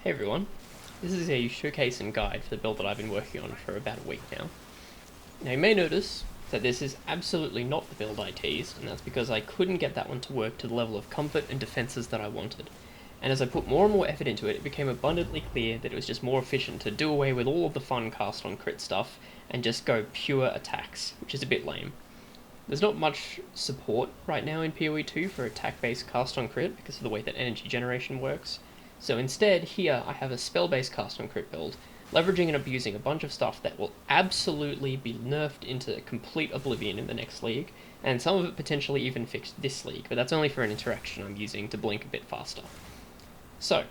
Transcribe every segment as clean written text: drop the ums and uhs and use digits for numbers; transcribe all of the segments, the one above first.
Hey everyone, this is a showcase and guide for the build that I've been working on for about a week now. Now you may notice that this is absolutely not the build I teased, and that's because I couldn't get that one to work to the level of comfort and defenses that I wanted. And as I put more and more effort into it, it became abundantly clear that it was just more efficient to do away with all of the fun cast on crit stuff and just go pure attacks, which is a bit lame. There's not much support right now in PoE2 for attack-based cast on crit because of the way that energy generation works. So instead, here I have a spell-based cast on crit build, leveraging and abusing a bunch of stuff that will absolutely be nerfed into complete oblivion in the next league, and some of it potentially even fixed this league, but that's only for an interaction I'm using to blink a bit faster. So,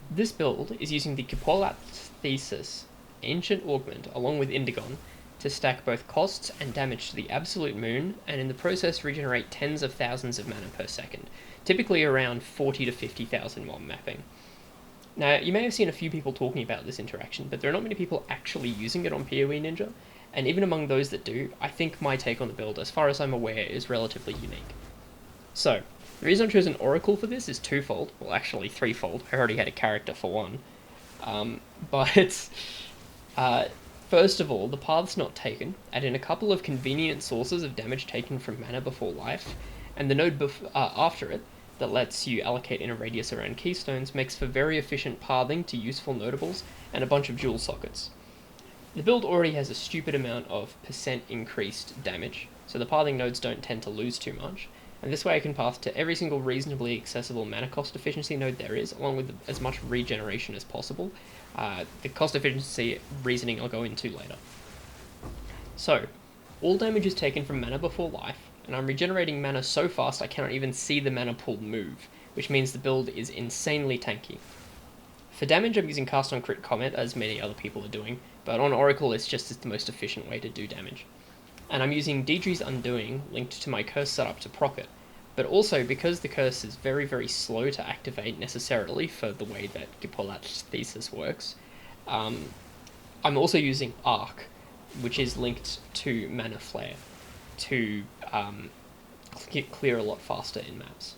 this build is using the Quipolatl Thesis Ancient Augment along with Indigon to stack both costs and damage to the absolute moon, and in the process regenerate tens of thousands of mana per second, typically around 40 to 50,000 mod mapping. Now, you may have seen a few people talking about this interaction, but there are not many people actually using it on poeninja, and even among those that do, I think my take on the build, as far as I'm aware, is relatively unique. So, the reason I've chosen Oracle for this is twofold, well actually threefold. I already had a character for one. But first of all, the path's not taken, add in a couple of convenient sources of damage taken from mana before life, and the node after it that lets you allocate in a radius around keystones makes for very efficient pathing to useful notables and a bunch of jewel sockets. The build already has a stupid amount of percent increased damage, so the pathing nodes don't tend to lose too much, and this way I can path to every single reasonably accessible mana cost efficiency node there is, along with as much regeneration as possible. The cost efficiency reasoning I'll go into later. So, all damage is taken from mana before life, and I'm regenerating mana so fast I cannot even see the mana pool move, which means the build is insanely tanky. For damage I'm using cast on crit comment, as many other people are doing, but on Oracle it's just the most efficient way to do damage. And I'm using Deidre's Undoing linked to my curse setup to proc it, but also because the curse is very, very slow to activate necessarily for the way that Quipolatl Thesis works, I'm also using Arc, which is linked to Mana Flare, to get clear a lot faster in maps.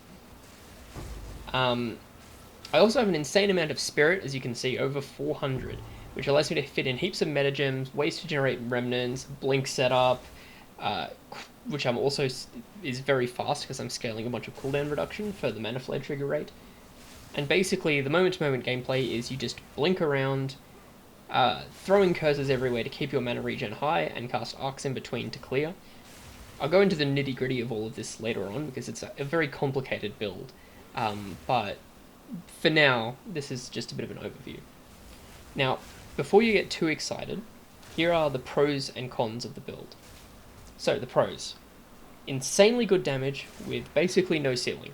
I also have an insane amount of Spirit, as you can see, over 400, which allows me to fit in heaps of metagems, ways to generate remnants, blink setup, which I'm also is very fast because I'm scaling a bunch of cooldown reduction for the mana flare trigger rate. And basically, the moment-to-moment gameplay is you just blink around, throwing cursors everywhere to keep your mana regen high, and cast arcs in between to clear. I'll go into the nitty-gritty of all of this later on because it's a very complicated build, but for now, this is just a bit of an overview. Now, before you get too excited, here are the pros and cons of the build. So, the pros. Insanely good damage with basically no ceiling.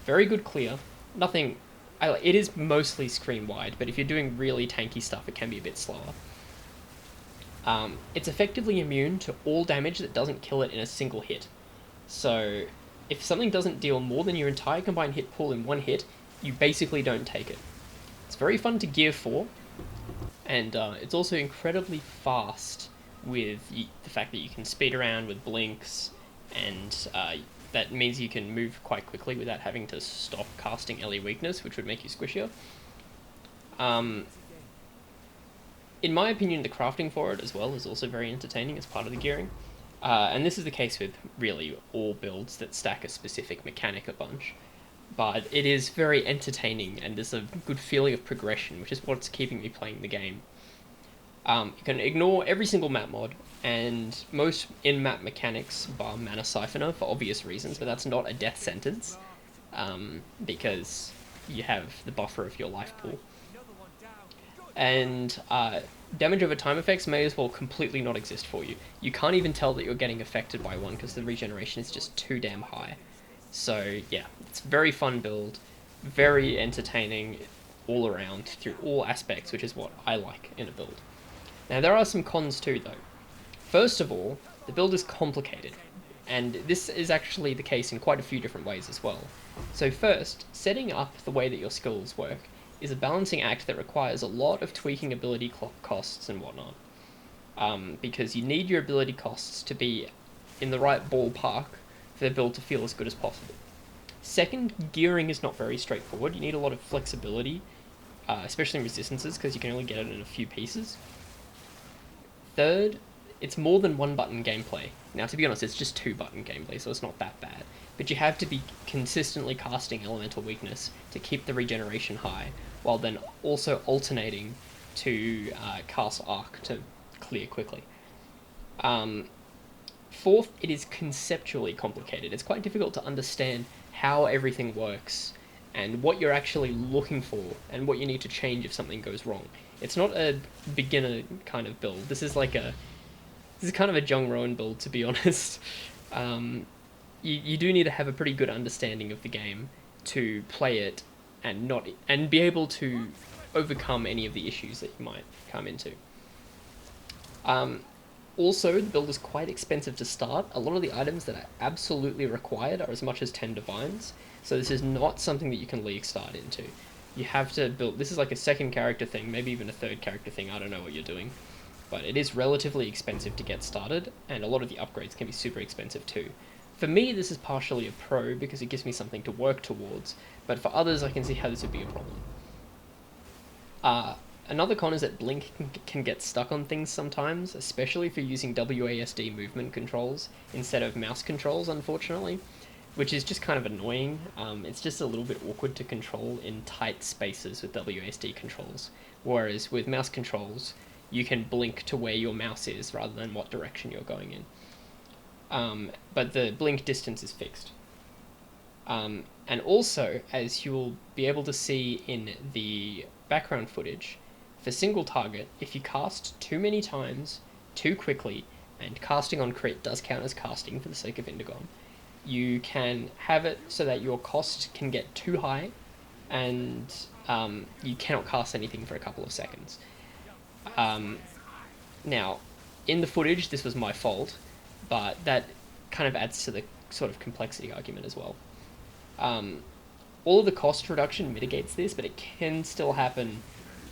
Very good clear. Nothing... It is mostly screen wide, but if you're doing really tanky stuff, it can be a bit slower. It's effectively immune to all damage that doesn't kill it in a single hit. So, if something doesn't deal more than your entire combined hit pool in one hit, you basically don't take it. It's very fun to gear for, and it's also incredibly fast with the fact that you can speed around with blinks, and that means you can move quite quickly without having to stop casting LE weakness, which would make you squishier. In my opinion, the crafting for it as well is also very entertaining as part of the gearing. And this is the case with really all builds that stack a specific mechanic a bunch. But it is very entertaining, and there's a good feeling of progression, which is what's keeping me playing the game. You can ignore every single map mod, and most in-map mechanics, bar Mana Siphoner, for obvious reasons, but that's not a death sentence, because you have the buffer of your life pool. And damage over time effects may as well completely not exist for you. You can't even tell that you're getting affected by one, because the regeneration is just too damn high. So yeah, it's a very fun build, very entertaining all around, through all aspects, which is what I like in a build. Now there are some cons too though. First of all, the build is complicated, and this is actually the case in quite a few different ways as well. So first, setting up the way that your skills work is a balancing act that requires a lot of tweaking ability costs and whatnot, because you need your ability costs to be in the right ballpark for the build to feel as good as possible. Second, gearing is not very straightforward. You need a lot of flexibility especially in resistances, because you can only get it in a few pieces. Third, it's more than one button gameplay. Now, to be honest, it's just 2-button gameplay, so it's not that bad. But you have to be consistently casting Elemental Weakness to keep the regeneration high, while then also alternating to cast Arc to clear quickly. Fourth, it is conceptually complicated. It's quite difficult to understand how everything works and what you're actually looking for and what you need to change if something goes wrong. It's not a beginner kind of build. This is kind of a Jung Rowan build, to be honest. You do need to have a pretty good understanding of the game to play it and be able to overcome any of the issues that you might come into. Also, the build is quite expensive to start. A lot of the items that are absolutely required are as much as 10 divines, so this is not something that you can league start into. You have to build... This is like a second character thing, maybe even a third character thing, I don't know what you're doing. But it is relatively expensive to get started, and a lot of the upgrades can be super expensive too. For me, this is partially a pro because it gives me something to work towards, but for others I can see how this would be a problem. Another con is that Blink can get stuck on things sometimes, especially if you're using WASD movement controls instead of mouse controls, unfortunately, which is just kind of annoying. It's just a little bit awkward to control in tight spaces with WASD controls, whereas with mouse controls, you can blink to where your mouse is rather than what direction you're going in. But the blink distance is fixed. And also, as you'll be able to see in the background footage, for single target, if you cast too many times, too quickly, and casting on crit does count as casting for the sake of Indigon, you can have it so that your cost can get too high, and you cannot cast anything for a couple of seconds. Now, in the footage, this was my fault, but that kind of adds to the sort of complexity argument as well. All of the cost reduction mitigates this, but it can still happen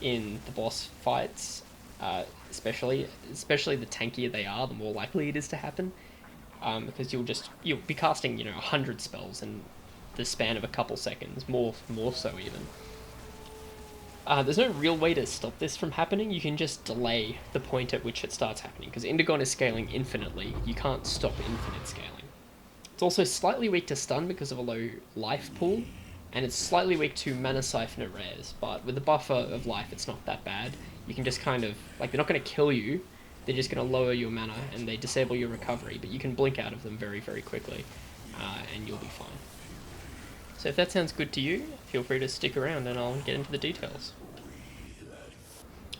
in the boss fights, especially the tankier they are, the more likely it is to happen, because you'll be casting 100 spells in the span of a couple seconds, more so even. There's no real way to stop this from happening. You can just delay the point at which it starts happening, because Indigon is scaling infinitely. You can't stop infinite scaling. It's also slightly weak to stun because of a low life pool, and it's slightly weak to mana siphoner rares, but with the buffer of life it's not that bad. You can just kind of, they're not going to kill you, they're just going to lower your mana and they disable your recovery, but you can blink out of them very, very quickly, and you'll be fine. So if that sounds good to you, feel free to stick around and I'll get into the details.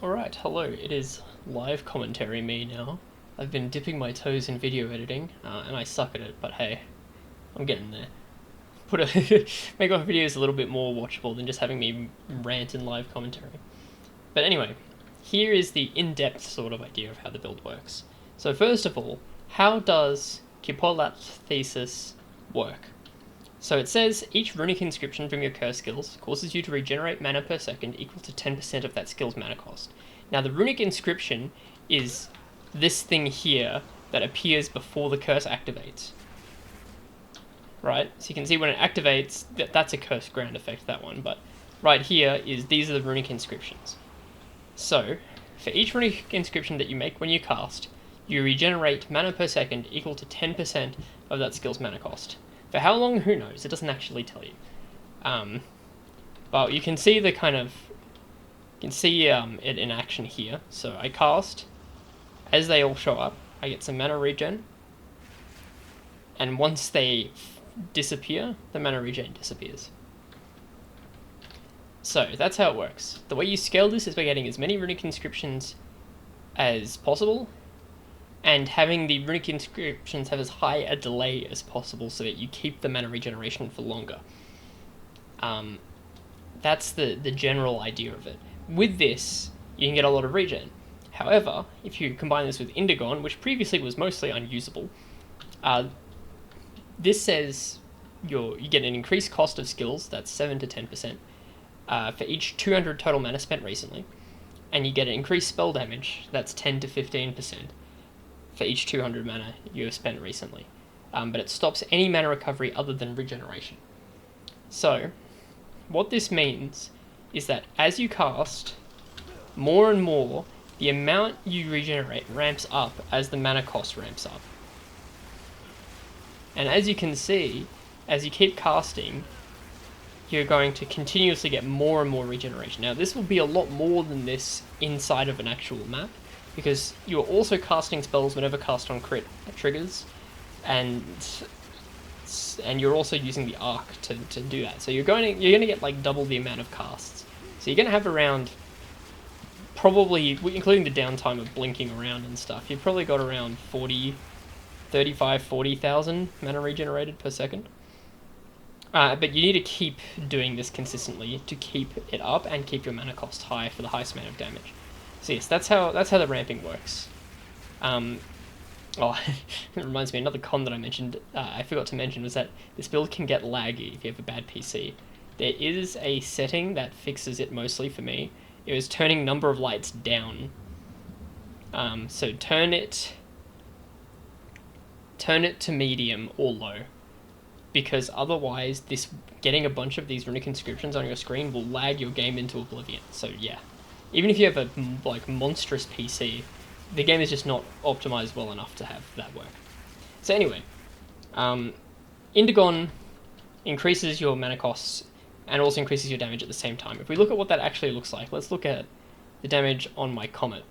Alright, hello, it is live commentary me now. I've been dipping my toes in video editing, and I suck at it, but hey, I'm getting there. Make my videos a little bit more watchable than just having me rant in live commentary. But anyway, here is the in-depth sort of idea of how the build works. So first of all, how does Quipolatl thesis work? So it says, each runic inscription from your curse skills causes you to regenerate mana per second equal to 10% of that skill's mana cost. Now the runic inscription is this thing here that appears before the curse activates. Right? So you can see when it activates, that's a curse ground effect, that one, but right here these are the runic inscriptions. So, for each runic inscription that you make when you cast, you regenerate mana per second equal to 10% of that skill's mana cost. For how long, who knows, it doesn't actually tell you. But you can see it in action here. So I cast, as they all show up, I get some mana regen, and once they disappear, the mana regen disappears. So that's how it works. The way you scale this is by getting as many runic inscriptions as possible, and having the runic inscriptions have as high a delay as possible so that you keep the mana regeneration for longer. That's the general idea of it. With this, you can get a lot of regen. However, if you combine this with Indigon, which previously was mostly unusable, this says you get an increased cost of skills, that's 7 to 10%, for each 200 total mana spent recently, and you get an increased spell damage, that's 10 to 15%, for each 200 mana you have spent recently. But it stops any mana recovery other than regeneration. So, what this means is that as you cast more and more, the amount you regenerate ramps up as the mana cost ramps up. And as you can see, as you keep casting, you're going to continuously get more and more regeneration. Now, this will be a lot more than this inside of an actual map, because you're also casting spells whenever cast on crit triggers, and you're also using the arc to do that. So you're going to get like double the amount of casts. So you're going to have around, probably, including the downtime of blinking around and stuff, you've probably got around 40,000 mana regenerated per second. But you need to keep doing this consistently to keep it up and keep your mana cost high for the highest amount of damage. So yes, that's how the ramping works. Oh, it reminds me, another con that I mentioned, I forgot to mention, was that this build can get laggy if you have a bad PC. There is a setting that fixes it mostly for me. It was turning number of lights down. So turn it to medium or low, because otherwise getting a bunch of these runic inscriptions on your screen will lag your game into oblivion. So yeah, even if you have a like monstrous PC, the game is just not optimized well enough to have that work. So anyway, Indigon increases your mana costs and also increases your damage at the same time. If we look at what that actually looks like, let's look at the damage on my Comet.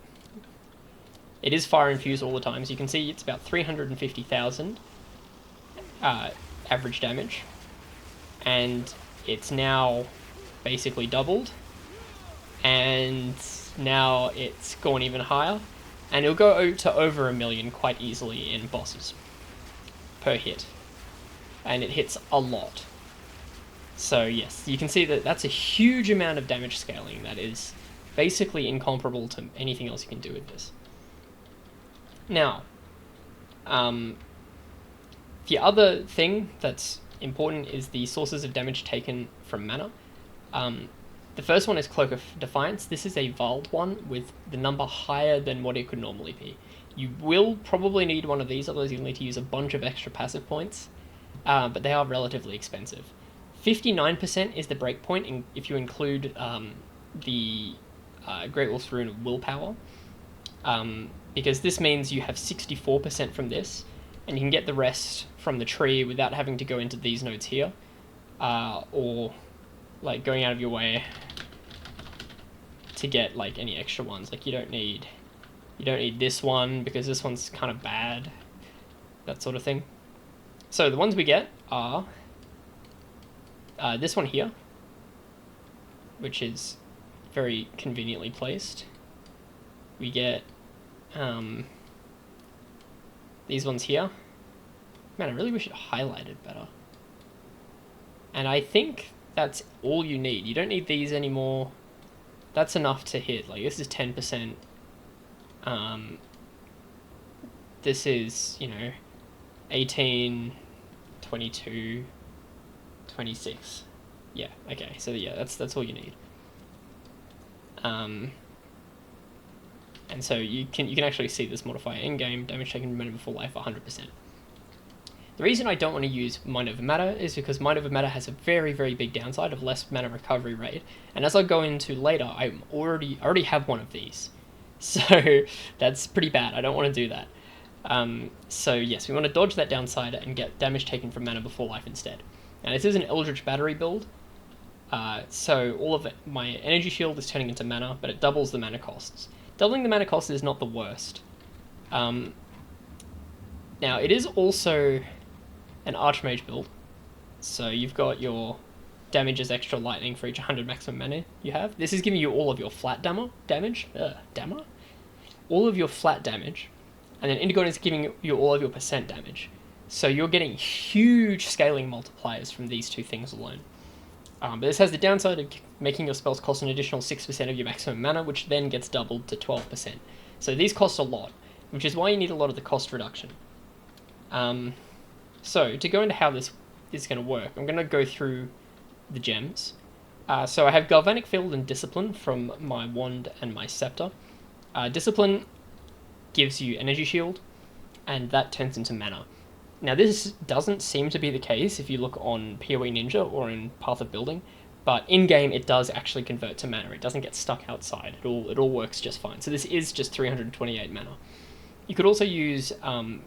It is fire infused all the time, so you can see it's about 350,000 average damage, and it's now basically doubled, and now it's gone even higher, and it'll go to over 1 million quite easily in bosses per hit, and it hits a lot. So yes, you can see that that's a huge amount of damage scaling that is basically incomparable to anything else you can do with this. Now, the other thing that's important is the sources of damage taken from mana. The first one is Cloak of Defiance. This is a Vald one with the number higher than what it could normally be. You will probably need one of these, otherwise you'll need to use a bunch of extra passive points, but they are relatively expensive. 59% is the breakpoint if you include the Great Wolf's Rune of Willpower, because this means you have 64% from this, and you can get the rest from the tree without having to go into these nodes here, or like going out of your way to get like any extra ones. Like you don't need this one because this one's kind of bad, that sort of thing. So the ones we get are this one here, which is very conveniently placed. We get these ones here. Man, I really wish it highlighted better. And I think that's all you need. You don't need these anymore. That's enough to hit. Like, this is 10%. This is, 18, 22, 26. Yeah, okay. So yeah, that's all you need. And so you can actually see this modifier in game, damage taken from mana before life 100%. The reason I don't want to use Mind Over Matter is because Mind Over Matter has a very, very big downside of less mana recovery rate, and as I'll go into later, I already have one of these, so that's pretty bad. I don't want to do that. So yes, we want to dodge that downside and get damage taken from mana before life instead. Now this is an Eldritch Battery build, so all of my energy shield is turning into mana, but it doubles the mana costs. Doubling the mana cost is not the worst. Now it is also an Archmage build, so you've got your damage as extra lightning for each 100 maximum mana you have. This is giving you all of your flat damage, all of your flat damage, and then Indigon is giving you all of your percent damage. So you're getting huge scaling multipliers from these two things alone. But this has the downside of making your spells cost an additional 6% of your maximum mana, which then gets doubled to 12%. So these cost a lot, which is why you need a lot of the cost reduction. So to go into how this is going to work, I'm going to go through the gems. So I have Galvanic Field and Discipline from my Wand and my Scepter. Discipline gives you Energy Shield, and that turns into mana. Now this doesn't seem to be the case if you look on PoE Ninja or in Path of Building, but in-game it does actually convert to mana. It doesn't get stuck outside. It all works just fine. So this is just 328 mana. You could also use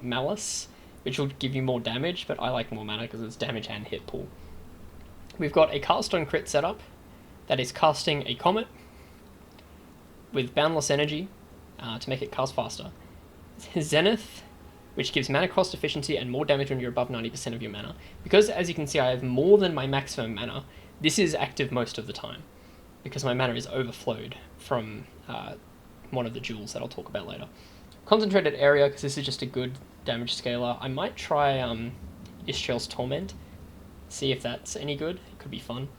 Malice, which will give you more damage, but I like more mana because it's damage and hit pool. We've got a cast on crit setup that is casting a Comet with Boundless Energy to make it cast faster. Zenith, which gives mana cost efficiency and more damage when you're above 90% of your mana. Because, as you can see, I have more than my maximum mana, this is active most of the time, because my mana is overflowed from one of the jewels that I'll talk about later. Concentrated Area, because this is just a good damage scaler. I might try Ishtril's Torment, see if that's any good. It could be fun.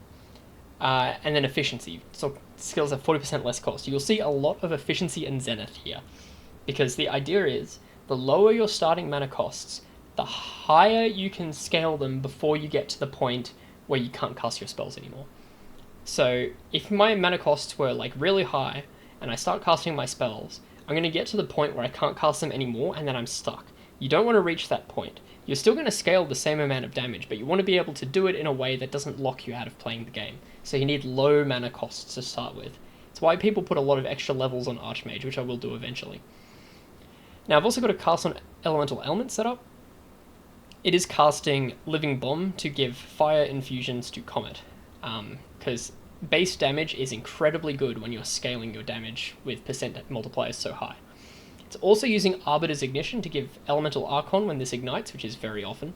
And then Efficiency. So skills have 40% less cost. You'll see a lot of Efficiency and Zenith here, because the idea is the lower your starting mana costs, the higher you can scale them before you get to the point where you can't cast your spells anymore. So if my mana costs were like really high and I start casting my spells, I'm going to get to the point where I can't cast them anymore and then I'm stuck. You don't want to reach that point. You're still going to scale the same amount of damage, but you want to be able to do it in a way that doesn't lock you out of playing the game. So you need low mana costs to start with. It's why people put a lot of extra levels on Archmage, which I will do eventually. Now I've also got a cast on Elemental Element setup. It is casting Living Bomb to give fire infusions to Comet, because base damage is incredibly good when you're scaling your damage with percent multipliers so high. It's also using Arbiter's Ignition to give Elemental Archon when this ignites, which is very often.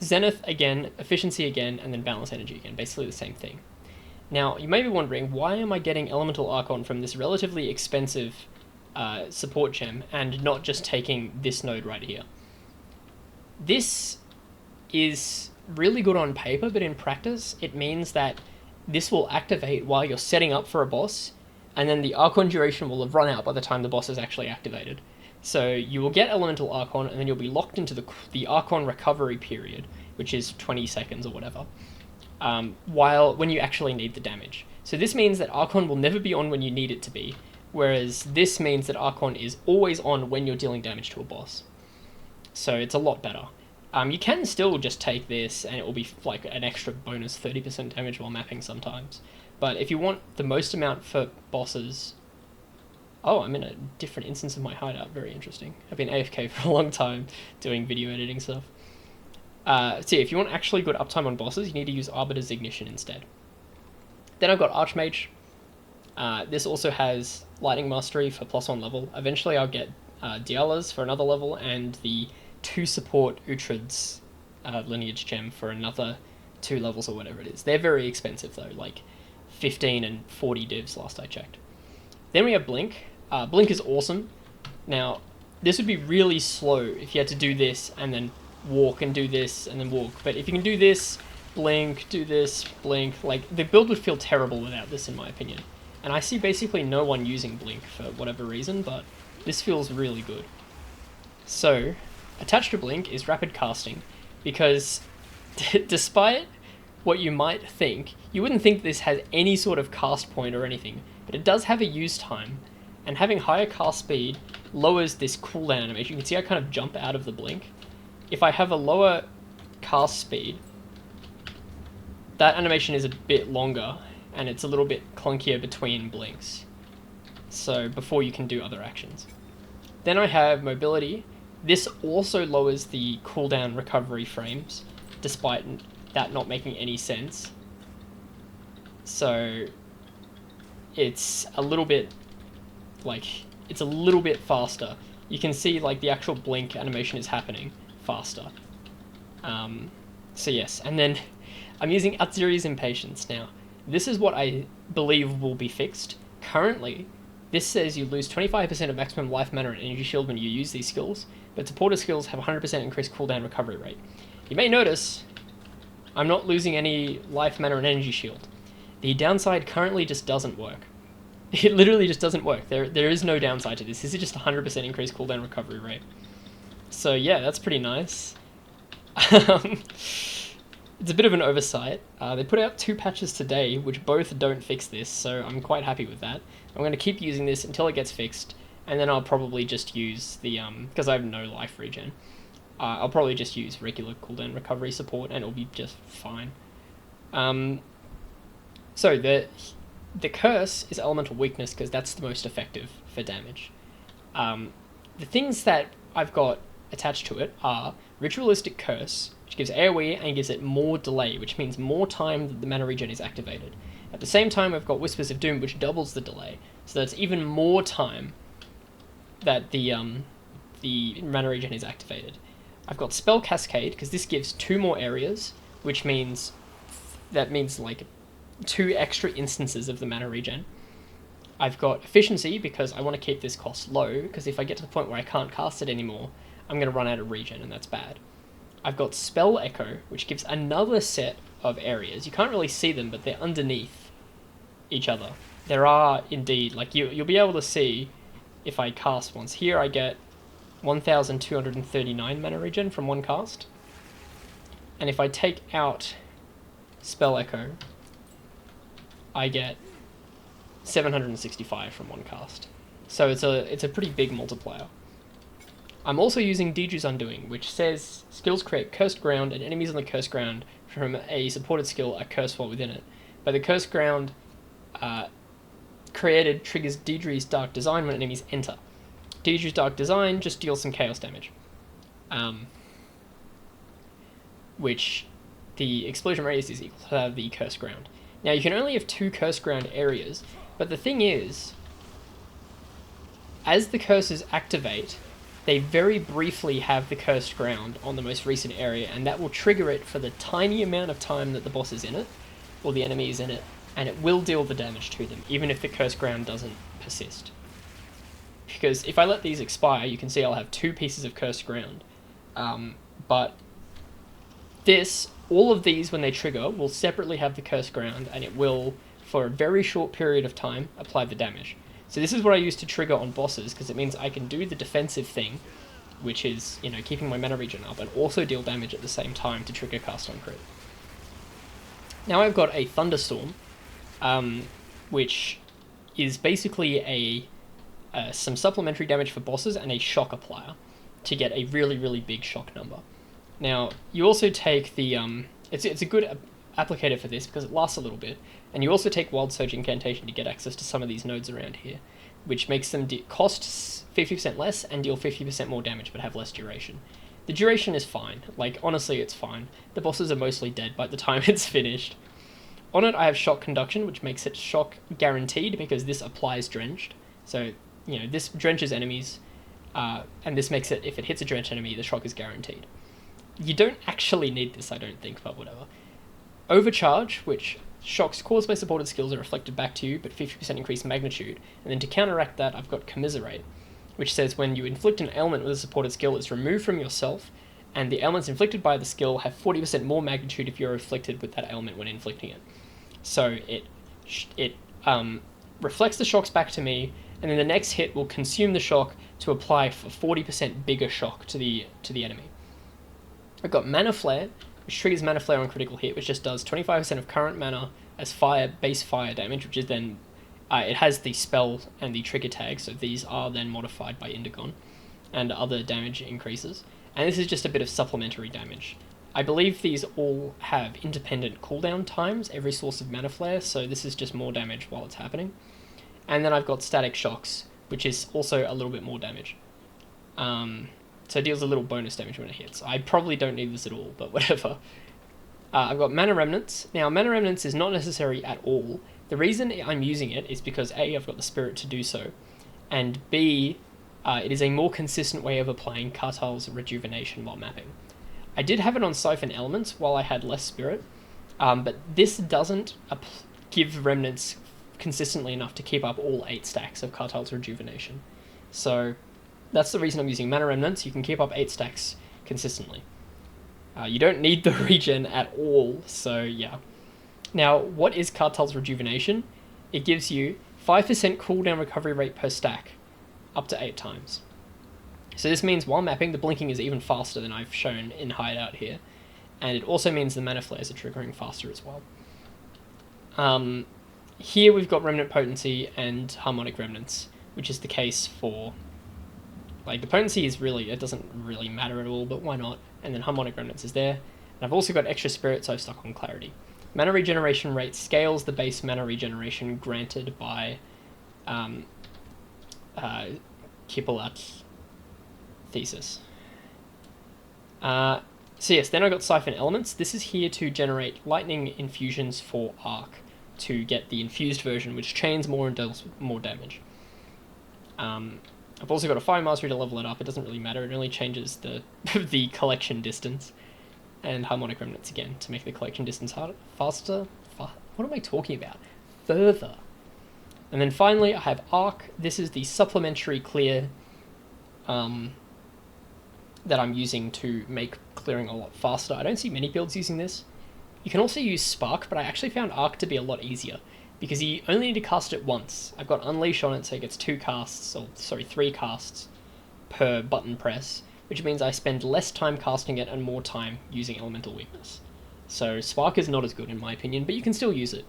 Zenith again, Efficiency again, and then Balance Energy again, basically the same thing. Now, you may be wondering, why am I getting Elemental Archon from this relatively expensive support gem and not just taking this node right here? This is really good on paper, but in practice, it means that this will activate while you're setting up for a boss, and then the Archon duration will have run out by the time the boss is actually activated. So you will get Elemental Archon, and then you'll be locked into the Archon recovery period, which is 20 seconds or whatever, when you actually need the damage. So this means that Archon will never be on when you need it to be, whereas this means that Archon is always on when you're dealing damage to a boss. So it's a lot better. You can still just take this and it will be like an extra bonus 30% damage while mapping sometimes. But if you want the most amount for bosses... Oh, I'm in a different instance of my hideout. Very interesting. I've been AFK for a long time doing video editing stuff. So if you want actually good uptime on bosses, you need to use Arbiter's Ignition instead. Then I've got Archmage. This also has Lightning Mastery for +1 level. Eventually I'll get Diala's for another level, and the 2 support Uhtred's lineage gem for another 2 levels or whatever it is. They're very expensive though, like 15 and 40 divs last I checked. Then we have Blink. Blink is awesome. Now, this would be really slow if you had to do this and then walk and do this and then walk. But if you can do this, blink, do this, blink, like the build would feel terrible without this in my opinion. And I see basically no one using Blink for whatever reason, but this feels really good. So, attached to Blink is Rapid Casting, because despite what you might think, you wouldn't think this has any sort of cast point or anything, but it does have a use time, and having higher cast speed lowers this cooldown animation. You can see I kind of jump out of the Blink. If I have a lower cast speed, that animation is a bit longer, and it's a little bit clunkier between blinks, so before you can do other actions. Then I have Mobility. This also lowers the cooldown recovery frames, despite that not making any sense. So it's a little bit faster. You can see like the actual blink animation is happening faster. So yes, and then I'm using Atziri's Impatience now. This is what I believe will be fixed. Currently, this says you lose 25% of maximum life, mana, and energy shield when you use these skills, but supporter skills have 100% increased cooldown recovery rate. You may notice I'm not losing any life, mana, and energy shield. The downside currently just doesn't work. It literally just doesn't work. There is no downside to this. This is just 100% increased cooldown recovery rate. So yeah, that's pretty nice. It's a bit of an oversight. They put out 2 patches today, which both don't fix this, so I'm quite happy with that. I'm going to keep using this until it gets fixed, and then I'll probably just use the, because I have no life regen, I'll probably just use regular cooldown recovery support, and it'll be just fine. So the curse is elemental weakness because that's the most effective for damage. The things that I've got attached to it are Ritualistic Curse, which gives AoE and gives it more delay, which means more time that the mana regen is activated. At the same time, I've got Whispers of Doom, which doubles the delay, so that's even more time that the mana regen is activated. I've got Spell Cascade, because this gives 2 more areas, which means like 2 extra instances of the mana regen. I've got Efficiency, because I want to keep this cost low, because if I get to the point where I can't cast it anymore, I'm going to run out of regen, and that's bad. I've got Spell Echo, which gives another set of areas. You can't really see them, but they're underneath each other. There are indeed, like you'll be able to see if I cast once. Here I get 1,239 mana regen from one cast. And if I take out Spell Echo, I get 765 from one cast. So it's a pretty big multiplier. I'm also using Deju's Undoing, which says skills create cursed ground and enemies on the cursed ground from a supported skill are cursed while within it. But the cursed ground created triggers Deidre's Dark Design when enemies enter. Deidre's Dark Design just deals some chaos damage. Which the explosion radius is equal to the cursed ground. Now you can only have 2 cursed ground areas, but the thing is, as the curses activate, they very briefly have the cursed ground on the most recent area, and that will trigger it for the tiny amount of time that the boss is in it, or the enemy is in it, and it will deal the damage to them, even if the cursed ground doesn't persist. Because if I let these expire, you can see I'll have 2 pieces of cursed ground. But all of these, when they trigger, will separately have the cursed ground, and it will, for a very short period of time, apply the damage. So this is what I use to trigger on bosses, because it means I can do the defensive thing, which is, keeping my mana regen up, and also deal damage at the same time to trigger cast on crit. Now I've got a Thunderstorm, which is basically some supplementary damage for bosses and a shock applier to get a really, really big shock number. Now, you also take the... it's a good applicator for this because it lasts a little bit, and you also take Wild Surge Incantation to get access to some of these nodes around here, which makes them cost 50% less and deal 50% more damage but have less duration. The duration is fine. Like, honestly, it's fine. The bosses are mostly dead by the time it's finished. On it, I have Shock Conduction, which makes it shock guaranteed because this applies Drenched. So, this drenches enemies, and this makes it, if it hits a drenched enemy, the shock is guaranteed. You don't actually need this, I don't think, but whatever. Overcharge, which shocks caused by supported skills are reflected back to you, but 50% increased magnitude. And then to counteract that, I've got Commiserate, which says when you inflict an ailment with a supported skill, it's removed from yourself, and the ailments inflicted by the skill have 40% more magnitude if you're afflicted with that ailment when inflicting it. So it reflects the shocks back to me, and then the next hit will consume the shock to apply for 40% bigger shock to the enemy. I've got Mana Flare, which triggers Mana Flare on critical hit, which just does 25% of current mana as base fire damage, which is then... it has the spell and the trigger tag, so these are then modified by Indigon, and other damage increases. And this is just a bit of supplementary damage. I believe these all have independent cooldown times, every source of Mana Flare, so this is just more damage while it's happening. And then I've got Static Shocks, which is also a little bit more damage. So it deals a little bonus damage when it hits. I probably don't need this at all, but whatever. I've got Mana Remnants. Now, Mana Remnants is not necessary at all. The reason I'm using it is because A, I've got the Spirit to do so, and B, it is a more consistent way of applying Kartal's Rejuvenation while mapping. I did have it on Siphon Elements while I had less Spirit, but this doesn't give Remnants consistently enough to keep up all 8 stacks of Kartal's Rejuvenation. So that's the reason I'm using Mana Remnants. You can keep up 8 stacks consistently. You don't need the regen at all, so yeah. Now, what is Kartal's Rejuvenation? It gives you 5% cooldown recovery rate per stack, up to 8 times. So this means while mapping, the blinking is even faster than I've shown in Hideout here, and it also means the Mana Flares are triggering faster as well. Here we've got Remnant Potency and Harmonic Remnants, which is the case for... Like, the potency is really, it doesn't really matter at all, but why not? And then Harmonic Remnants is there. And I've also got extra Spirit, so I've stuck on Clarity. Mana regeneration rate scales the base mana regeneration granted by Quipolatl thesis. So yes, then I got Siphon Elements. This is here to generate lightning infusions for Arc to get the infused version, which chains more and deals more damage. I've also got a Fire Mastery to level it up. It doesn't really matter. It only changes the the collection distance. And Harmonic Remnants again to make the collection distance harder, faster. What am I talking about? Further. And then finally, I have Arc. This is the supplementary clear that I'm using to make clearing a lot faster. I don't see many builds using this. You can also use Spark, but I actually found Arc to be a lot easier because you only need to cast it once. I've got Unleash on it, so it gets 3 casts per button press, which means I spend less time casting it and more time using Elemental Weakness. So Spark is not as good in my opinion, but you can still use it.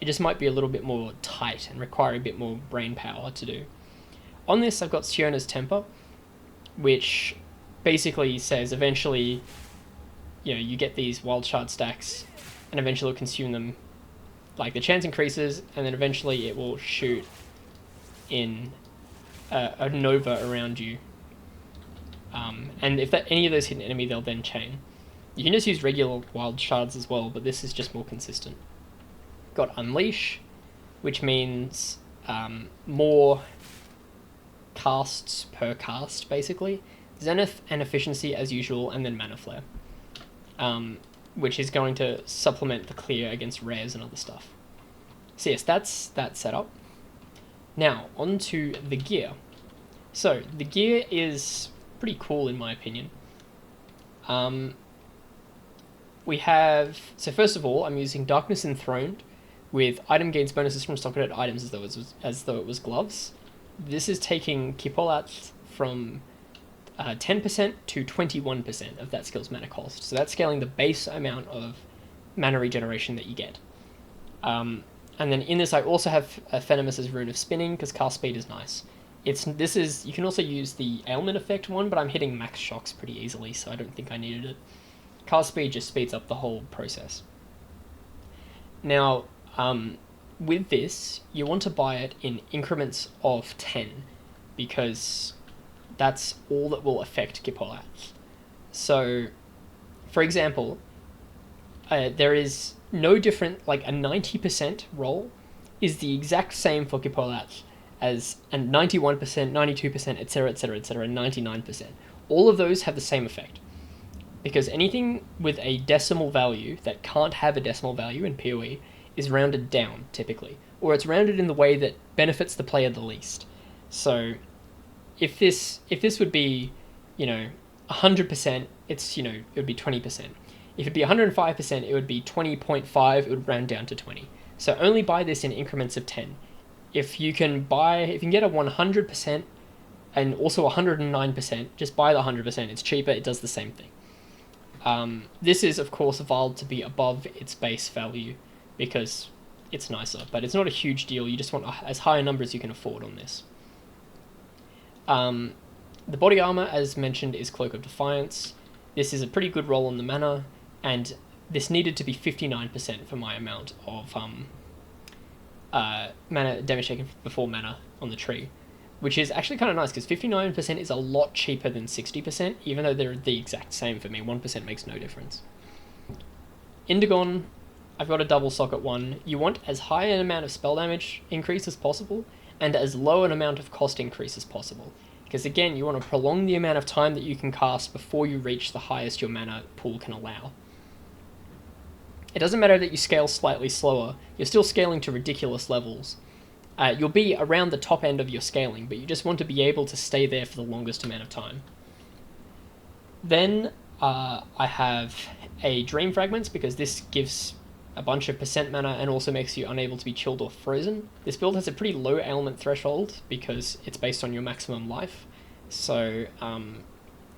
It just might be a little bit more tight and require a bit more brain power to do. On this, I've got Siona's Temper, which basically says eventually, you get these wild shard stacks, and eventually it'll consume them. Like, the chance increases, and then eventually it will shoot in a nova around you. And if any of those hit an enemy, they'll then chain. You can just use regular wild shards as well, but this is just more consistent. Got Unleash, which means more casts per cast, basically. Zenith and Efficiency as usual, and then Mana Flare, which is going to supplement the clear against rares and other stuff. So yes, that's that setup. Now, on to the gear. So, the gear is pretty cool in my opinion. So first of all, I'm using Darkness Enthroned with item gains bonuses from stock-rated items as though it was gloves. This is taking Quipolatl from 10% to 21% of that skill's mana cost. So that's scaling the base amount of mana regeneration that you get. And then in this I also have Venomous' Rune of Spinning, because cast speed is nice. You can also use the ailment effect one, but I'm hitting max shocks pretty easily, so I don't think I needed it. Cast speed just speeds up the whole process. Now, with this, you want to buy it in increments of 10, because that's all that will affect Quipolatl. So, for example, there is no different, like a 90% roll is the exact same for Quipolatl as a 91%, 92%, etc., etc., etc., 99%. All of those have the same effect. Because anything with a decimal value that can't have a decimal value in PoE is rounded down, typically. Or it's rounded in the way that benefits the player the least. So, if this would be, 100%, it would be 20%. If it'd be 105%, it would be 20.5, it would round down to 20. So only buy this in increments of 10. If you can get a 100% and also 109%, just buy the 100%, it's cheaper, it does the same thing. This is, of course, evolved to be above its base value because it's nicer, but it's not a huge deal. You just want as high a number as you can afford on this. The body armor, as mentioned, is Cloak of Defiance. This is a pretty good roll on the mana, and this needed to be 59% for my amount of mana damage taken before mana on the tree, which is actually kind of nice because 59% is a lot cheaper than 60%, even though they're the exact same for me. 1% makes no difference. Indigon, I've got a double socket one. You want as high an amount of spell damage increase as possible, and as low an amount of cost increase as possible. Because again, you want to prolong the amount of time that you can cast before you reach the highest your mana pool can allow. It doesn't matter that you scale slightly slower, you're still scaling to ridiculous levels. You'll be around the top end of your scaling, but you just want to be able to stay there for the longest amount of time. Then I have a Dream Fragments, because this gives a bunch of percent mana and also makes you unable to be chilled or frozen. This build has a pretty low ailment threshold because it's based on your maximum life, so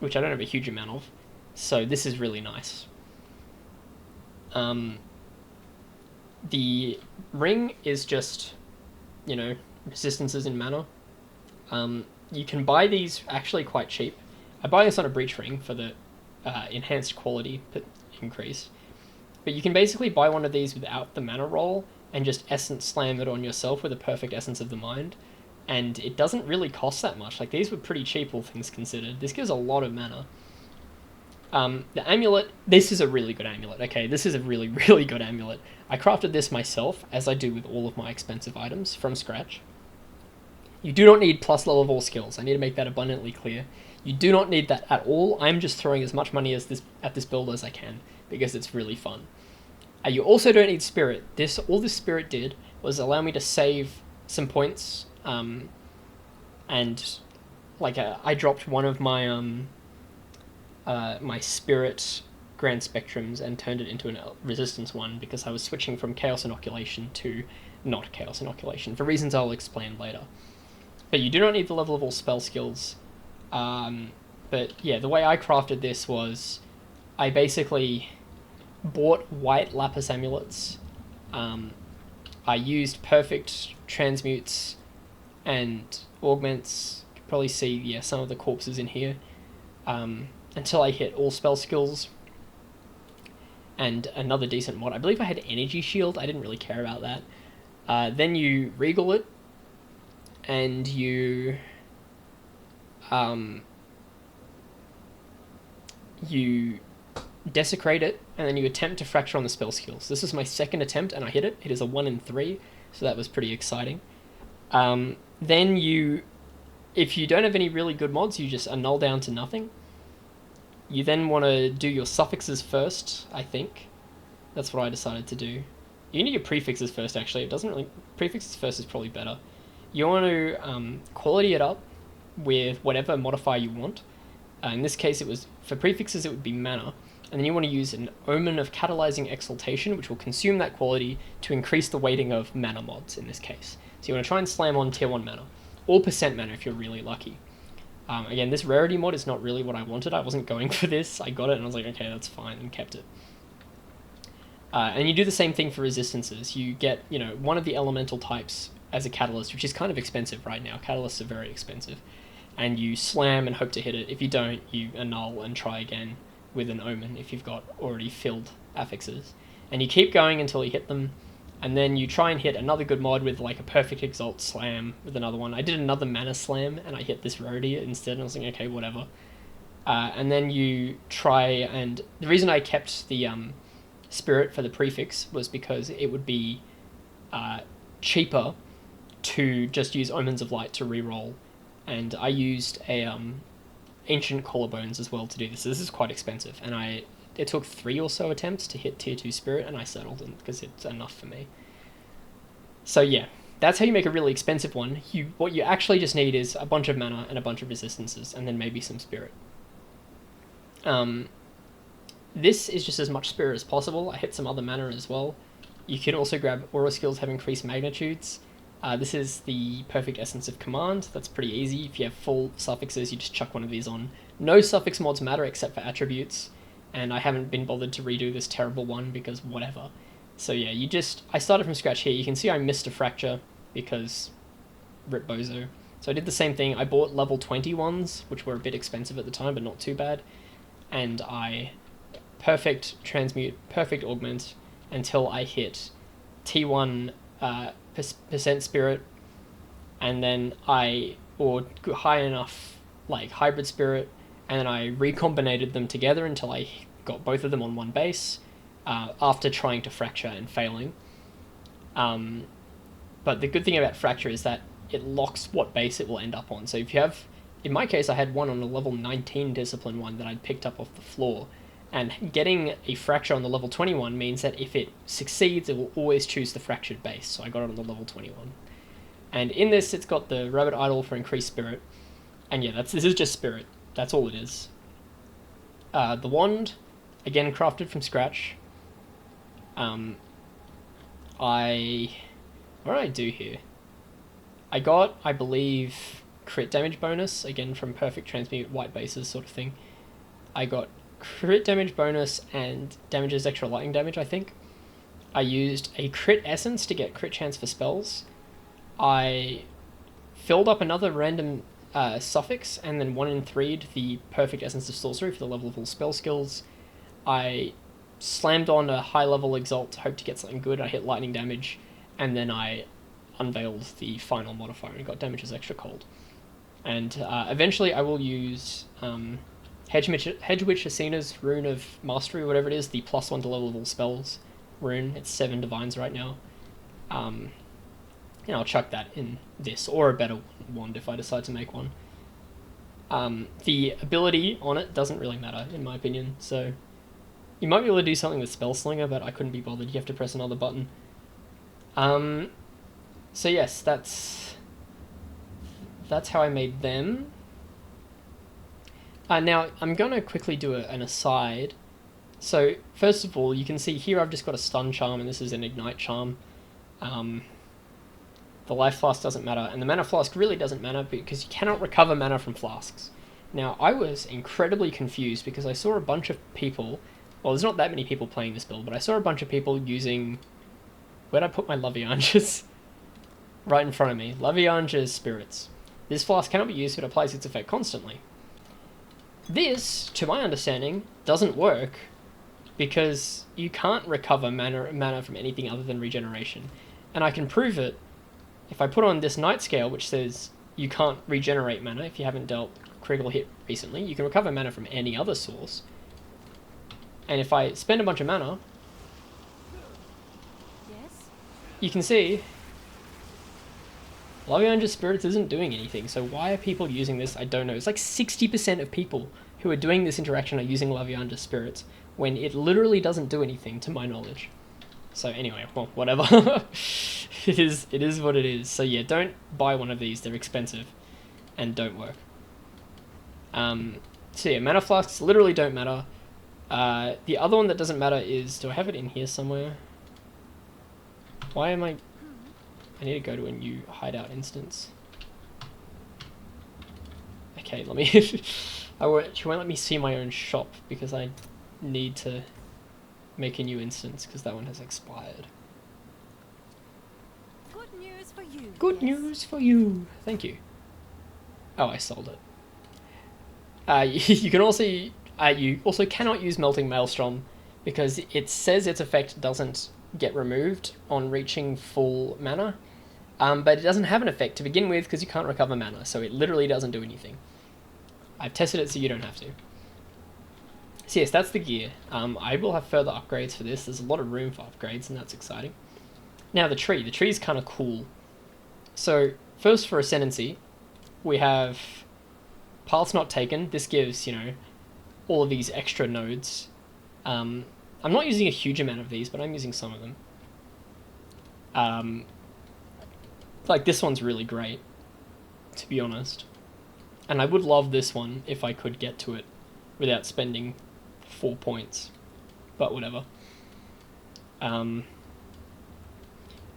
which I don't have a huge amount of, so this is really nice. The ring is just, resistances in mana. You can buy these actually quite cheap. I buy this on a breach ring for the enhanced quality increase. But you can basically buy one of these without the mana roll and just essence slam it on yourself with a perfect essence of the mind. And it doesn't really cost that much. Like, these were pretty cheap, all things considered. This gives a lot of mana. The amulet, this is a really good amulet. Okay, this is a really, really good amulet. I crafted this myself, as I do with all of my expensive items, from scratch. You do not need plus level of all skills. I need to make that abundantly clear. You do not need that at all. I'm just throwing as much money at this build as I can, because it's really fun. You also don't need spirit. All this spirit did was allow me to save some points, and like I dropped one of my my spirit grand spectrums and turned it into a resistance one because I was switching from chaos inoculation to not chaos inoculation for reasons I'll explain later. But you do not need the level of all spell skills. But yeah, the way I crafted this was I basically bought white lapis amulets. I used perfect transmutes and augments. You can probably see some of the corpses in here. Until I hit all spell skills and another decent mod. I believe I had energy shield. I didn't really care about that. Then you regal it and you desecrate it, and then you attempt to fracture on the spell skills. This is my second attempt, and I hit it. It is a 1 in 3, so that was pretty exciting. Then if you don't have any really good mods, you just annul down to nothing. You then want to do your suffixes first, I think. That's what I decided to do. You need your prefixes first, actually. It doesn't really... Prefixes first is probably better. You want to quality it up with whatever modifier you want. In this case, for prefixes, it would be mana. And then you want to use an Omen of Catalyzing Exaltation, which will consume that quality to increase the weighting of mana mods, in this case. So you want to try and slam on tier 1 mana. Or percent mana if you're really lucky. Again, this rarity mod is not really what I wanted. I wasn't going for this. I got it and I was like, okay, that's fine, and kept it. And you do the same thing for resistances. You get, one of the elemental types as a catalyst, which is kind of expensive right now. Catalysts are very expensive. And you slam and hope to hit it. If you don't, you annul and try again with an Omen if you've got already filled affixes. And you keep going until you hit them. And then you try and hit another good mod with like a perfect exalt slam with another one. I did another mana slam and I hit this rarity instead, and I was like, okay, whatever. And then you try, and the reason I kept the spirit for the prefix was because it would be cheaper to just use Omens of Light to reroll. And I used a Ancient Collarbones as well to do this. So this is quite expensive, and it took 3 or so attempts to hit tier 2 spirit, and I settled in because it's enough for me. So yeah, that's how you make a really expensive one. What you actually just need is a bunch of mana and a bunch of resistances, and then maybe some spirit. This is just as much spirit as possible. I hit some other mana as well. You can also grab aura skills have increased magnitudes. This is the perfect essence of command. That's pretty easy. If you have full suffixes, you just chuck one of these on. No suffix mods matter except for attributes. And I haven't been bothered to redo this terrible one because whatever. So yeah, I started from scratch here. You can see I missed a fracture because rip bozo. So I did the same thing. I bought level 20 ones, which were a bit expensive at the time, but not too bad. And I perfect transmute, perfect augment until I hit T1 percent spirit, and then or high enough like hybrid spirit, and then I recombinated them together until I got both of them on one base, after trying to fracture and failing. But the good thing about fracture is that it locks what base it will end up on. So if you have, in my case, I had one on a level 19 discipline one that I'd picked up off the floor, and getting a fracture on the level 21 means that if it succeeds, it will always choose the fractured base. So I got it on the level 21. And in this, it's got the rabbit idol for increased spirit. And yeah, this is just spirit. That's all it is. The wand, again, crafted from scratch. What did I do here? I got, I believe, crit damage bonus, again from perfect transmute white bases sort of thing. I got crit damage bonus and damages extra lightning damage, I think. I used a crit essence to get crit chance for spells. I filled up another random suffix and then 1 in 3'd the perfect essence of sorcery for the level of all spell skills. I slammed on a high level exalt to hope to get something good. I hit lightning damage, and then I unveiled the final modifier and got damage as extra cold. And eventually I will use Hedgewitch Athena's Rune of Mastery, whatever it is, the +1 to level of all spells rune. It's 7 divines right now. I'll chuck that in this, or a better wand if I decide to make one. The ability on it doesn't really matter, in my opinion, so you might be able to do something with Spellslinger, but I couldn't be bothered. You have to press another button. So yes, that's how I made them. Now, I'm going to quickly do an aside. So, first of all, you can see here I've just got a stun charm, and this is an ignite charm. The life flask doesn't matter, and the mana flask really doesn't matter because you cannot recover mana from flasks. Now, I was incredibly confused because I saw a bunch of people, well, there's not that many people playing this build, but I saw a bunch of people using, where'd I put my Laviangas? Right in front of me. Laviangas Spirits. This flask cannot be used if it applies its effect constantly. This, to my understanding, doesn't work because you can't recover mana from anything other than regeneration. And I can prove it if I put on this night scale, which says you can't regenerate mana if you haven't dealt critical hit recently. You can recover mana from any other source. And if I spend a bunch of mana, yes, you can see Laviangas Spirits isn't doing anything, so why are people using this? I don't know. It's like 60% of people who are doing this interaction are using Laviangas Spirits, when it literally doesn't do anything, to my knowledge. So anyway, well, whatever. It is what it is. So yeah, don't buy one of these. They're expensive and don't work. So yeah, mana flasks literally don't matter. The other one that doesn't matter is... Do I have it in here somewhere? Why am I need to go to a new hideout instance. Okay, let me... she won't let me see my own shop because I need to make a new instance because that one has expired. Good news for you. Good news for you. Thank you. Oh, I sold it. You can also... you also cannot use Melting Maelstrom because it says its effect doesn't get removed on reaching full mana. But it doesn't have an effect to begin with because you can't recover mana, so it literally doesn't do anything. I've tested it so you don't have to. So yes, that's the gear. I will have further upgrades for this. There's a lot of room for upgrades, and that's exciting. Now the tree. The tree's kind of cool. So first for Ascendancy, we have Paths Not Taken. This gives, you know, all of these extra nodes. I'm not using a huge amount of these, but I'm using some of them. Like, this one's really great, to be honest. And I would love this one if I could get to it without spending 4 points. But whatever.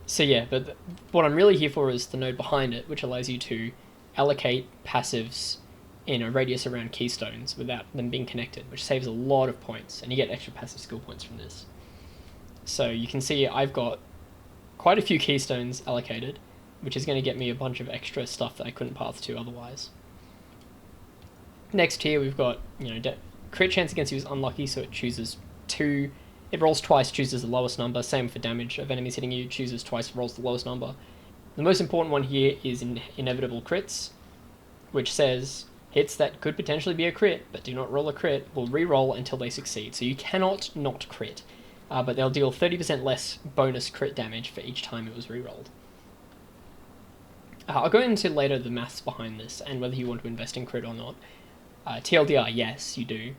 So yeah, but what I'm really here for is the node behind it, which allows you to allocate passives in a radius around keystones without them being connected, which saves a lot of points, and you get extra passive skill points from this. So you can see I've got quite a few keystones allocated, which is going to get me a bunch of extra stuff that I couldn't path to otherwise. Next here we've got, you know, crit chance against you is unlucky, so it chooses 2. It rolls twice, chooses the lowest number. Same for damage of enemies hitting you, chooses twice, rolls the lowest number. The most important one here is inevitable crits, which says hits that could potentially be a crit, but do not roll a crit, will re-roll until they succeed. So you cannot not crit, but they'll deal 30% less bonus crit damage for each time it was re-rolled. I'll go into later the maths behind this and whether you want to invest in crit or not. TLDR, yes, you do.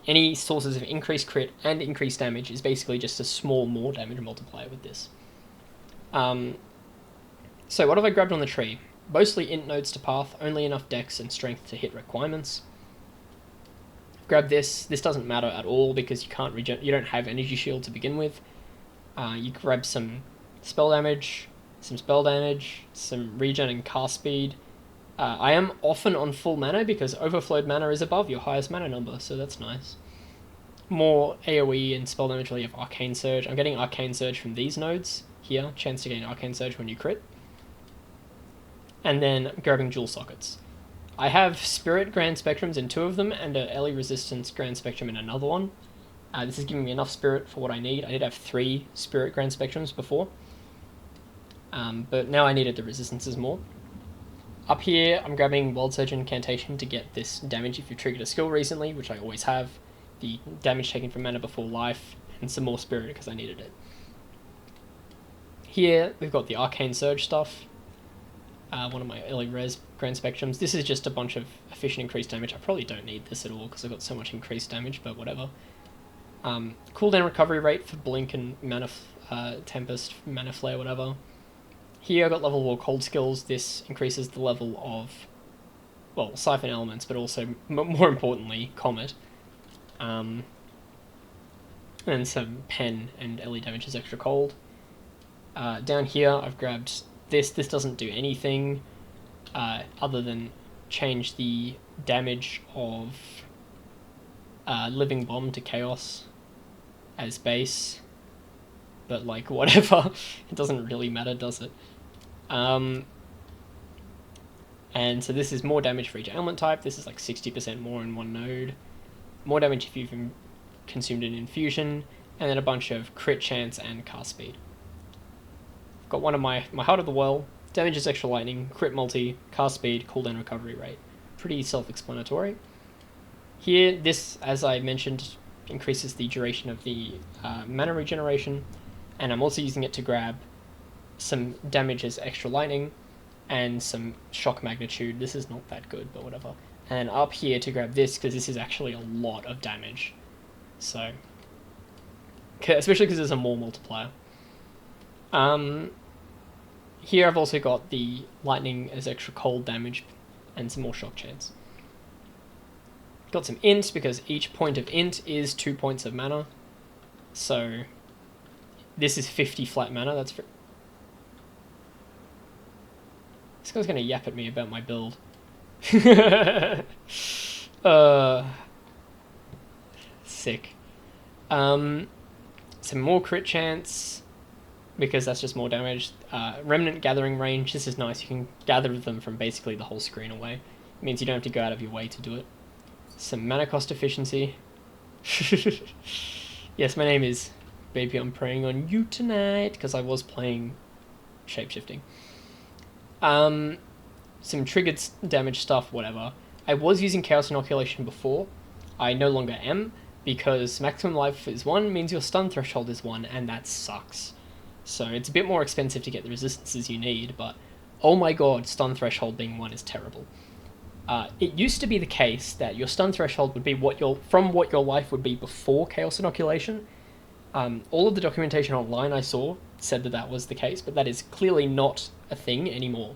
Any sources of increased crit and increased damage is basically just a small more damage multiplier with this. So what have I grabbed on the tree? Mostly int nodes to path, only enough dex and strength to hit requirements. Grab this. This doesn't matter at all because you can't you don't have energy shield to begin with. You grab some spell damage, some regen and cast speed. I am often on full mana because overflowed mana is above your highest mana number, so that's nice. More AoE and spell damage while you have Arcane Surge. I'm getting Arcane Surge from these nodes here, chance to gain Arcane Surge when you crit. And then grabbing Jewel Sockets. I have Spirit Grand Spectrums in 2 of them and a Ellie Resistance Grand Spectrum in another one. This is giving me enough spirit for what I need. I did have 3 spirit grand spectrums before, but now I needed the resistances more. Up here, I'm grabbing Wild Surge Incantation to get this damage if you've triggered a skill recently, which I always have, the damage taken from mana before life, and some more spirit because I needed it. Here, we've got the Arcane Surge stuff, one of my early res grand spectrums. This is just a bunch of efficient increased damage. I probably don't need this at all because I've got so much increased damage, but whatever. Cooldown recovery rate for Blink and Mana Tempest, Mana Flare, whatever. Here I've got level War Cold skills. This increases the level of, well, Siphon Elements, but also, more importantly, Comet. And some Pen and Ellie damages extra cold. Down here I've grabbed this. This doesn't do anything other than change the damage of Living Bomb to Chaos as base, but like whatever, it doesn't really matter, does it? And so this is more damage for each ailment type. This is like 60% more in one node, more damage if you've consumed an infusion, and then a bunch of crit chance and cast speed. Got one of my Heart of the Well, damages extra lightning, crit multi, cast speed, cooldown recovery rate. Pretty self-explanatory. Here, this, as I mentioned, increases the duration of the mana regeneration, and I'm also using it to grab some damage as extra lightning and some shock magnitude. This is not that good, but whatever. And up here to grab this, because this is actually a lot of damage. So, especially because there's a more multiplier. Here I've also got the lightning as extra cold damage and some more shock chance. Got some int, because each point of int is 2 points of mana. So this is 50 flat mana. That's this guy's gonna yap at me about my build. Sick. Some more crit chance, because that's just more damage. Remnant gathering range. This is nice. You can gather them from basically the whole screen away. It means you don't have to go out of your way to do it. Some mana cost efficiency. Yes, my name is Baby. I'm preying on you tonight because I was playing shapeshifting. Some triggered damage stuff, whatever. I was using Chaos Inoculation before. I no longer am, because maximum life is 1 means your stun threshold is 1, and that sucks. So it's a bit more expensive to get the resistances you need, but oh my god, stun threshold being 1 is terrible. It used to be the case that your stun threshold would be what your life would be before Chaos Inoculation. All of the documentation online I saw said that that was the case, but that is clearly not a thing anymore.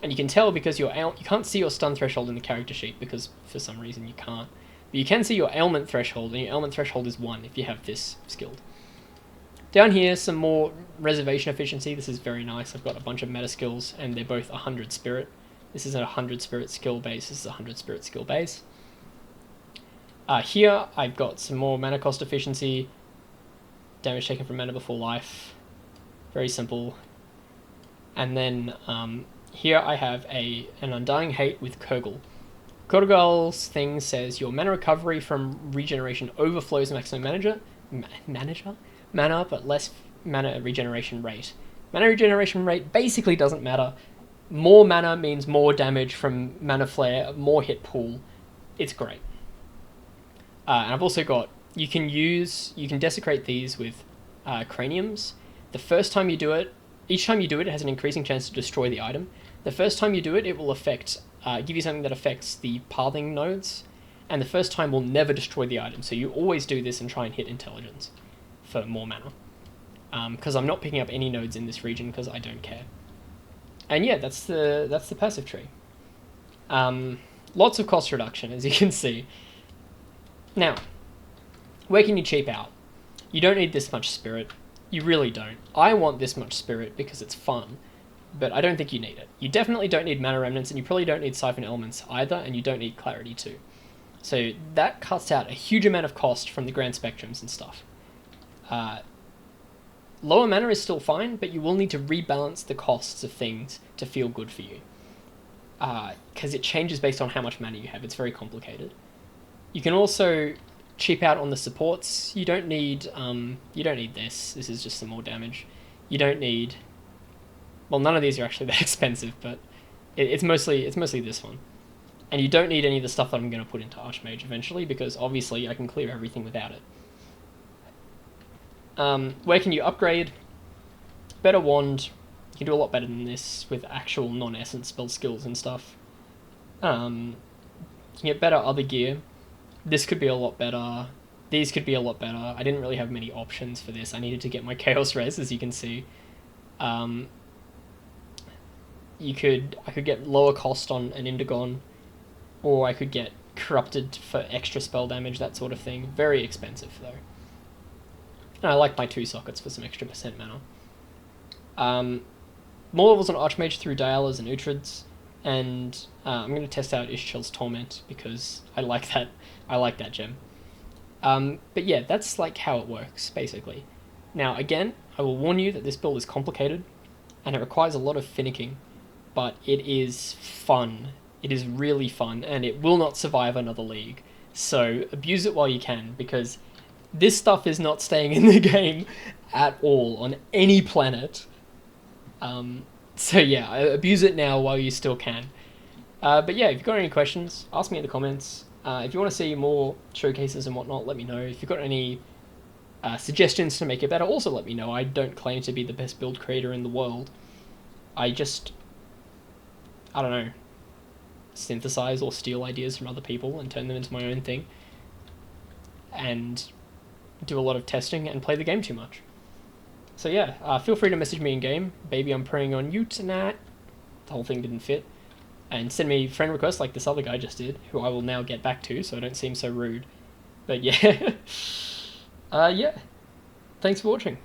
And you can tell because you can't see your stun threshold in the character sheet, because for some reason you can't. But you can see your ailment threshold, and your ailment threshold is 1 if you have this skilled. Down here, some more reservation efficiency. This is very nice. I've got a bunch of meta skills, and they're both 100 spirit. This is a 100 spirit skill base. This is a 100 spirit skill base. Here, I've got some more mana cost efficiency. Damage taken from mana before life. Very simple. And then here I have an Undying Hate with Kurgle. Kurgle's thing says your mana recovery from regeneration overflows maximum mana, but less mana regeneration rate. Mana regeneration rate basically doesn't matter. More mana means more damage from mana flare, more hit pool. It's great. And I've also got, you can desecrate these with craniums. The first time you do it, each time you do it, it has an increasing chance to destroy the item. The first time you do it, it will affect, give you something that affects the pathing nodes, and the first time will never destroy the item. So you always do this and try and hit intelligence for more mana. Because I'm not picking up any nodes in this region because I don't care. And yeah, that's the passive tree. Lots of cost reduction, as you can see. Now, where can you cheap out? You don't need this much spirit. You really don't. I want this much spirit because it's fun, but I don't think you need it. You definitely don't need mana remnants, and you probably don't need siphon elements either, and you don't need clarity too. So that cuts out a huge amount of cost from the grand spectrums and stuff. Lower mana is still fine, but you will need to rebalance the costs of things to feel good for you. Because it changes based on how much mana you have. It's very complicated. You can also cheap out on the supports. You don't need this. This is just some more damage. You don't need. Well, none of these are actually that expensive, but it's mostly this one. And you don't need any of the stuff that I'm going to put into Archmage eventually, because obviously I can clear everything without it. Where can you upgrade? Better wand. You can do a lot better than this with actual non-essence spell skills and stuff. You can get better other gear. This could be a lot better. These could be a lot better. I didn't really have many options for this. I needed to get my Chaos Res, as you can see. I could get lower cost on an Indigon, or I could get Corrupted for extra spell damage, that sort of thing. Very expensive, though. And I like my 2 sockets for some extra percent mana. More levels on Archmage through Dialas and Utrids, and I'm going to test out Ishchel's Torment, because I like that gem. But yeah, that's like how it works, basically. Now, again, I will warn you that this build is complicated, and it requires a lot of finicking, but it is fun. It is really fun, and it will not survive another league. So abuse it while you can, because this stuff is not staying in the game at all on any planet. So yeah, abuse it now while you still can. But yeah, if you've got any questions, ask me in the comments. If you want to see more showcases and whatnot, let me know. If you've got any suggestions to make it better, also let me know. I don't claim to be the best build creator in the world. I don't know, synthesize or steal ideas from other people and turn them into my own thing. And do a lot of testing and play the game too much. So yeah, feel free to message me in game. Baby, I'm preying on you tonight. The whole thing didn't fit. And send me friend requests like this other guy just did, who I will now get back to so I don't seem so rude. But yeah. Yeah. Thanks for watching.